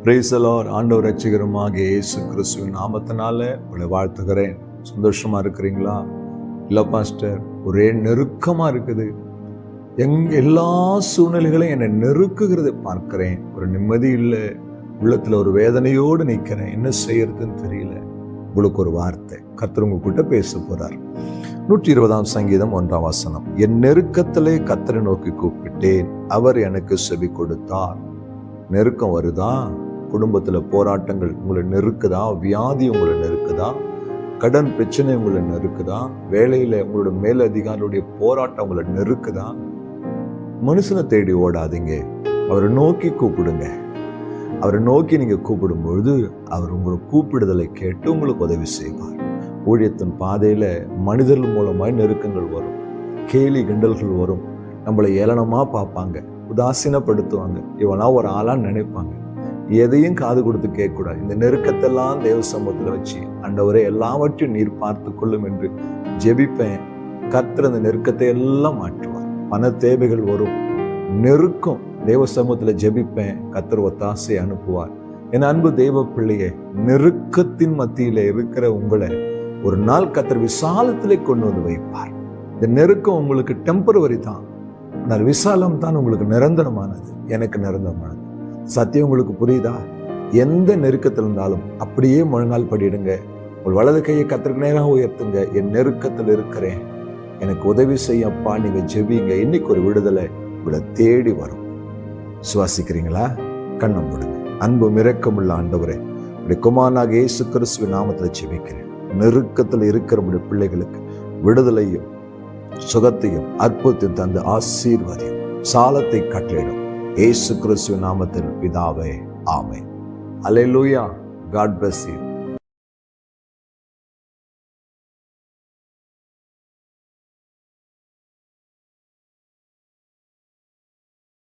Praise the Lord. ஆண்டவர் ரட்சகருமாக இயேசு கிறிஸ்துவின் நாமத்தினால உங்களை வாழ்த்துகிறேன். சந்தோஷமா இருக்கிறீங்களா? இல்லை பாஸ்டர், ஒரே நெருக்கமா இருக்குது, எல்லா சூழ்நிலைகளையும் என்னை நெருக்குகிறத பார்க்கிறேன், ஒரு நிம்மதி இல்லை, உள்ளத்துல ஒரு வேதனையோடு நிற்கிறேன், என்ன செய்யறதுன்னு தெரியல. உங்களுக்கு ஒரு வார்த்தை கர்த்தர் உங்ககிட்ட பேச போறார். 120 சங்கீதம் 1 என் நெருக்கத்திலே கர்த்தரை நோக்கி கூப்பிட்டேன், அவர் எனக்கு செவி கொடுத்தார். நெருக்கம் வருதா? குடும்பத்துல போராட்டங்கள் உங்களை நெருக்குதா? வியாதி உங்களை நெருக்குதா? கடன் பிரச்சனை உங்களை நெருக்குதா? வேலையில உங்களோட மேலதிகாரியுடைய போராட்டம் உங்களை நெருக்குதா? மனுஷனை தேடி ஓடாதீங்க, அவரை நோக்கி கூப்பிடுங்க. அவரை நோக்கி நீங்க கூப்பிடும் பொழுது அவர் உங்களை கூப்பிடுதலை கேட்டு உங்களுக்கு உதவி செய்வார். ஊழியத்தின் பாதையில மனிதர்கள் மூலமாய் நெருக்கங்கள் வரும், கேலி கிண்டல்கள் வரும், நம்மளை ஏளனமா பார்ப்பாங்க, உதாசீனப்படுத்துவாங்க, இவனா ஒரு ஆளா நினைப்பாங்க. எதையும் காது கொடுத்து கேட்கக்கூடாது. இந்த நெருக்கத்தெல்லாம் தேவ சமூகத்துல வச்சு, ஆண்டவரே எல்லாவற்றையும் நீர் பார்த்து கொள்ளும் என்று ஜெபிப்பேன். கர்த்தர் அந்த நெருக்கத்தை எல்லாம் மாற்றுவார். பண தேவைகள் வரும், நெருக்கம், தேவ சமூகத்துல ஜெபிப்பேன், கர்த்தர் ஒத்தாசை அனுப்புவார். என் அன்பு தெய்வ பிள்ளையே, நெருக்கத்தின் மத்தியில இருக்கிற உங்களை ஒரு நாள் கர்த்தர் விசாலத்திலே கொண்டு வந்து வைப்பார். இந்த நெருக்கம் உங்களுக்கு டெம்பரவரி தான், ஆனால் விசாலம் தான் உங்களுக்கு நிரந்தரமானது, எனக்கு நிரந்தரமானது. சத்தியம் உங்களுக்கு புரியுதா? எந்த நெருக்கத்தில் இருந்தாலும் அப்படியே முழங்கால் படிடுங்க, உங்கள் வலது கையை கர்த்தருக்கு நேராக உயர்த்துங்க. என் நெருக்கத்தில் இருக்கிறேன், எனக்கு உதவி செய்யப்பா, நீங்க ஜெபிங்க. இன்னைக்கு ஒரு விடுதலை உங்களை தேடி வரும். சுவாசிக்கிறீங்களா? கண்ணை மூடுங்க. அன்பு இரக்கமுள்ள ஆண்டவரே, உடைய குமாரனாக இயேசு கிறிஸ்துவின் நாமத்தில் ஜெபிக்கிறேன். நெருக்கத்தில் இருக்கிற உடைய பிள்ளைகளுக்கு விடுதலையும் சுகத்தையும் அற்புதத்தையும் தந்து ஆசீர்வாதியும் சாலத்தை கட்டளையிடும் இயேசு கிறிஸ்துவின் நாமத்தில் பிதாவே, ஆமென். அல்லேலூயா. God bless you.